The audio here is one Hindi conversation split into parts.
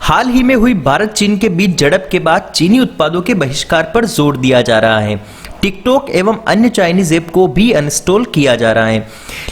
हाल ही में हुई भारत चीन के बीच झड़प के बाद चीनी उत्पादों के बहिष्कार पर जोर दिया जा रहा है। टिकटॉक एवं अन्य चाइनीज ऐप को भी अनइंस्टॉल किया जा रहा है।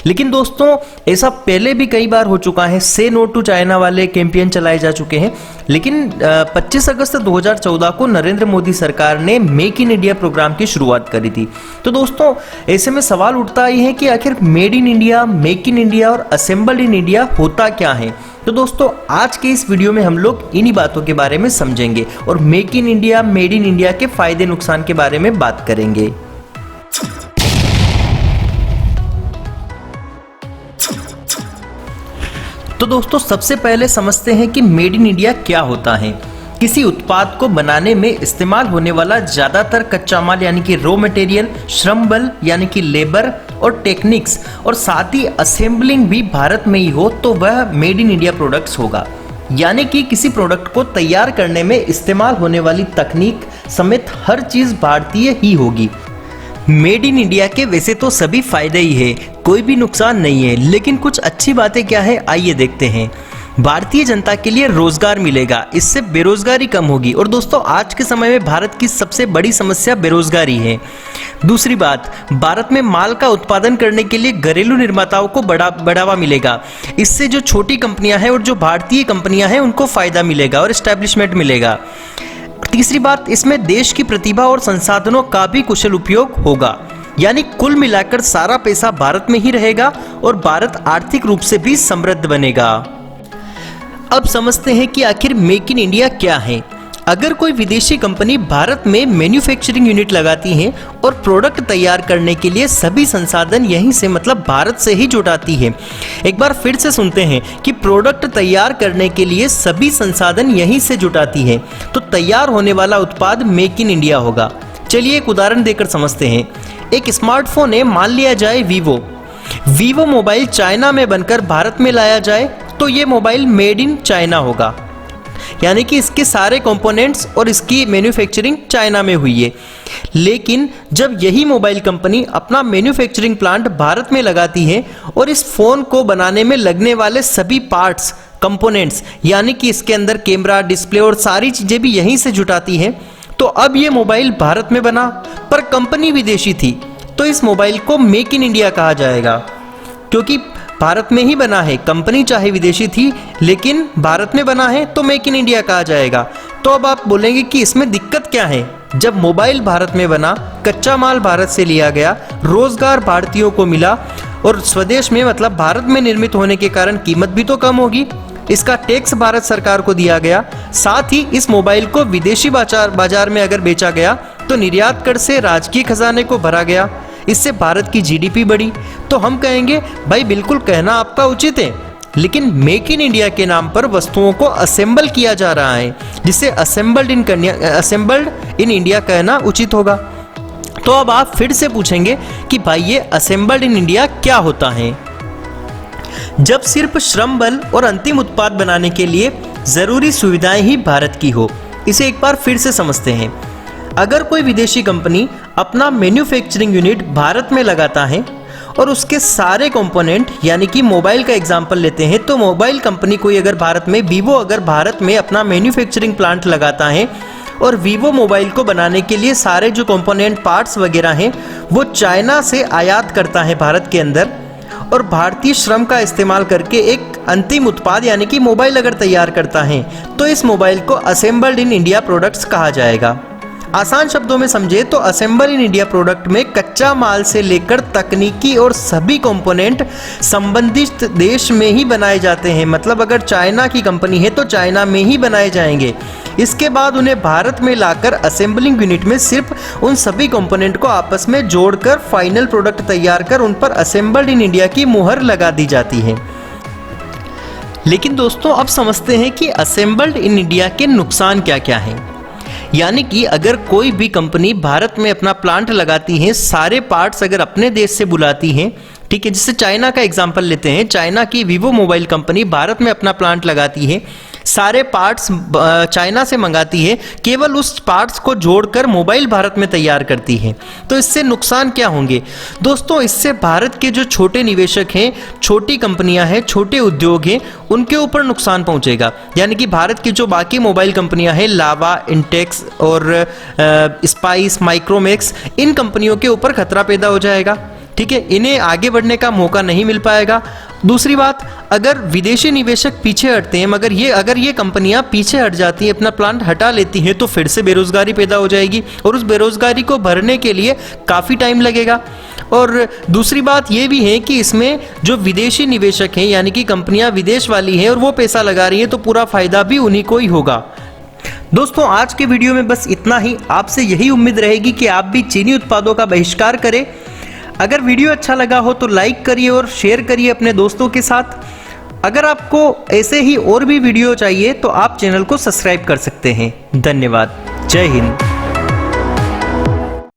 लेकिन दोस्तों, ऐसा पहले भी कई बार हो चुका है। से नो टू चाइना वाले कैंपेन चलाए जा चुके हैं। लेकिन 25 अगस्त 2014 को नरेंद्र मोदी सरकार ने मेक इन इंडिया प्रोग्राम की शुरुआत करी थी। तो दोस्तों, ऐसे में सवाल उठता ही है कि आखिर made in India, make in India और असेंबल्ड इन इंडिया होता क्या है। तो दोस्तों, आज के इस वीडियो में हम लोग इन्हीं बातों के बारे में समझेंगे और make in India, made in India के फायदे नुकसान के बारे में बात करेंगे। तो दोस्तों, सबसे पहले समझते हैं कि मेड इन इंडिया क्या होता है। किसी उत्पाद को बनाने में इस्तेमाल होने वाला ज्यादातर कच्चा माल यानी कि रॉ मटेरियल, श्रम बल यानी कि लेबर और टेक्निक्स और साथ ही असेंबलिंग भी भारत में ही हो तो वह मेड इन इंडिया प्रोडक्ट्स होगा। यानी कि किसी प्रोडक्ट को तैयार करने में इस्तेमाल होने वाली तकनीक समेत हर चीज भारतीय ही होगी। मेड इन इंडिया के वैसे तो सभी फायदे ही है, कोई भी नुकसान नहीं है। लेकिन कुछ अच्छी बातें क्या है, आइए देखते हैं। भारतीय जनता के लिए रोजगार मिलेगा, इससे बेरोजगारी कम होगी। और दोस्तों, आज के समय में भारत की सबसे बड़ी समस्या बेरोजगारी है। दूसरी बात, भारत में माल का उत्पादन करने के लिए घरेलू निर्माताओं को बढ़ावा मिलेगा। इससे जो छोटी कंपनियां हैं और जो भारतीय कंपनियां हैं उनको फायदा मिलेगा और एस्टैब्लिशमेंट मिलेगा। तीसरी बात, इसमें देश की प्रतिभा और संसाधनों का भी कुशल उपयोग होगा। यानी कुल मिलाकर सारा पैसा भारत में ही रहेगा और भारत आर्थिक रूप से भी समृद्ध बनेगा। अब समझते हैं कि आखिर मेक इन इंडिया क्या है। अगर कोई विदेशी कंपनी भारत में मैन्युफैक्चरिंग यूनिट लगाती है और प्रोडक्ट तैयार करने के लिए सभी संसाधन यहीं से मतलब भारत से ही जुटाती है। एक बार फिर से सुनते हैं कि प्रोडक्ट तैयार करने के लिए सभी संसाधन यहीं से जुटाती है, तो तैयार होने वाला उत्पाद मेक इन इंडिया होगा। चलिए एक उदाहरण देकर समझते हैं। एक स्मार्टफोन है, मान लिया जाए वीवो मोबाइल चाइना में बनकर भारत में लाया जाए तो ये मोबाइल मेड इन चाइना होगा। यानी कि इसके सारे कंपोनेंट्स और इसकी मैन्युफैक्चरिंग चाइना में हुई है। लेकिन जब यही मोबाइल कंपनी अपना मैन्युफैक्चरिंग प्लांट भारत में लगाती है और इस फोन को बनाने में लगने वाले सभी पार्ट्स, कंपोनेंट्स यानी कि इसके अंदर कैमरा, डिस्प्ले और सारी चीजें भी यहीं से जुटाती है, तो अब ये मोबाइल भारत में बना पर कंपनी विदेशी थी, तो इस मोबाइल को मेक इन इंडिया कहा जाएगा। क्योंकि भारत में ही बना है, कंपनी चाहे विदेशी थी लेकिन भारत में बना है तो मेक इन इंडिया कहा जाएगा। तो अब आप बोलेंगे कि इसमें दिक्कत क्या है। जब मोबाइल भारत में बना, कच्चा माल भारत से लिया गया, रोजगार भारतीयों को मिला और स्वदेश में मतलब भारत में निर्मित होने के कारण कीमत भी तो कम होगी। इसका टैक्स भारत सरकार को दिया गया। साथ ही इस मोबाइल को विदेशी बाजार में अगर बेचा गया तो निर्यात कर से राजकीय खजाने को भरा गया। इससे भारत की जीडीपी बढ़ी। तो हम कहेंगे भाई बिल्कुल कहना आपका उचित है, लेकिन मेक इन इंडिया के नाम पर वस्तुओं को असेंबल किया जा रहा है, जिसे असेंबल्ड इन इंडिया कहना उचित होगा। तो अब आप फिर से पूछेंगे कि भाई ये असेंबल्ड इन इंडिया क्या होता है। जब सिर्फ श्रम बल और अंतिम उत्पाद बनाने के लिए जरूरी सुविधाएं ही भारत की हो। इसे एक बार फिर से समझते हैं। अगर कोई विदेशी कंपनी अपना मैन्युफैक्चरिंग यूनिट भारत में लगाता है और उसके सारे कंपोनेंट, यानी कि मोबाइल का एग्जांपल लेते हैं, तो मोबाइल कंपनी कोई अगर भारत में, वीवो अगर भारत में अपना मैन्युफैक्चरिंग प्लांट लगाता है और वीवो मोबाइल को बनाने के लिए सारे जो कंपोनेंट, पार्ट्स वगैरह हैं वो चाइना से आयात करता है भारत के अंदर और भारतीय श्रम का इस्तेमाल करके एक अंतिम उत्पाद यानी कि मोबाइल अगर तैयार करता है, तो इस मोबाइल को असेंबल्ड इन इंडिया प्रोडक्ट्स कहा जाएगा। आसान शब्दों में समझे तो असेंबल इन इंडिया प्रोडक्ट में कच्चा माल से लेकर तकनीकी और सभी कंपोनेंट संबंधित देश में ही बनाए जाते हैं। मतलब अगर चाइना की कंपनी है तो चाइना में ही बनाए जाएंगे। इसके बाद उन्हें भारत में लाकर असेंबलिंग यूनिट में सिर्फ उन सभी कंपोनेंट को आपस में जोड़कर फाइनल प्रोडक्ट तैयार कर उन पर असेंबल्ड इन इंडिया की मुहर लगा दी जाती है। लेकिन दोस्तों, अब समझते हैं कि असेंबल्ड इन इंडिया के नुकसान क्या क्या हैं। यानी कि अगर कोई भी कंपनी भारत में अपना प्लांट लगाती है, सारे पार्ट्स अगर अपने देश से बुलाती हैं, ठीक है, जैसे चाइना का एग्जांपल लेते हैं। चाइना की वीवो मोबाइल कंपनी भारत में अपना प्लांट लगाती है, सारे पार्ट्स चाइना से मंगाती है, केवल उस पार्ट्स को जोड़कर मोबाइल भारत में तैयार करती है। तो इससे नुकसान क्या होंगे दोस्तों? इससे भारत के जो छोटे निवेशक हैं, छोटी कंपनियां हैं, छोटे उद्योग हैं, उनके ऊपर नुकसान पहुंचेगा। यानी कि भारत की जो बाकी मोबाइल कंपनियां हैं, लावा, इंटेक्स और स्पाइस, माइक्रोमैक्स, इन कंपनियों के ऊपर खतरा पैदा हो जाएगा। ठीक है, इन्हें आगे बढ़ने का मौका नहीं मिल पाएगा। दूसरी बात, अगर विदेशी निवेशक पीछे हटते हैं, अगर ये कंपनियां पीछे हट जाती हैं, अपना प्लांट हटा लेती हैं, तो फिर से बेरोजगारी पैदा हो जाएगी और उस बेरोजगारी को भरने के लिए काफ़ी टाइम लगेगा। और दूसरी बात ये भी है कि इसमें जो विदेशी निवेशक हैं, यानी कि कंपनियां विदेश वाली हैं और वो पैसा लगा रही हैं, तो पूरा फायदा भी उन्हीं को ही होगा। दोस्तों, आज के वीडियो में बस इतना ही। आपसे यही उम्मीद रहेगी कि आप भी चीनी उत्पादों का बहिष्कार करें। अगर वीडियो अच्छा लगा हो तो लाइक करिए और शेयर करिए अपने दोस्तों के साथ। अगर आपको ऐसे ही और भी वीडियो चाहिए तो आप चैनल को सब्सक्राइब कर सकते हैं। धन्यवाद। जय हिंद।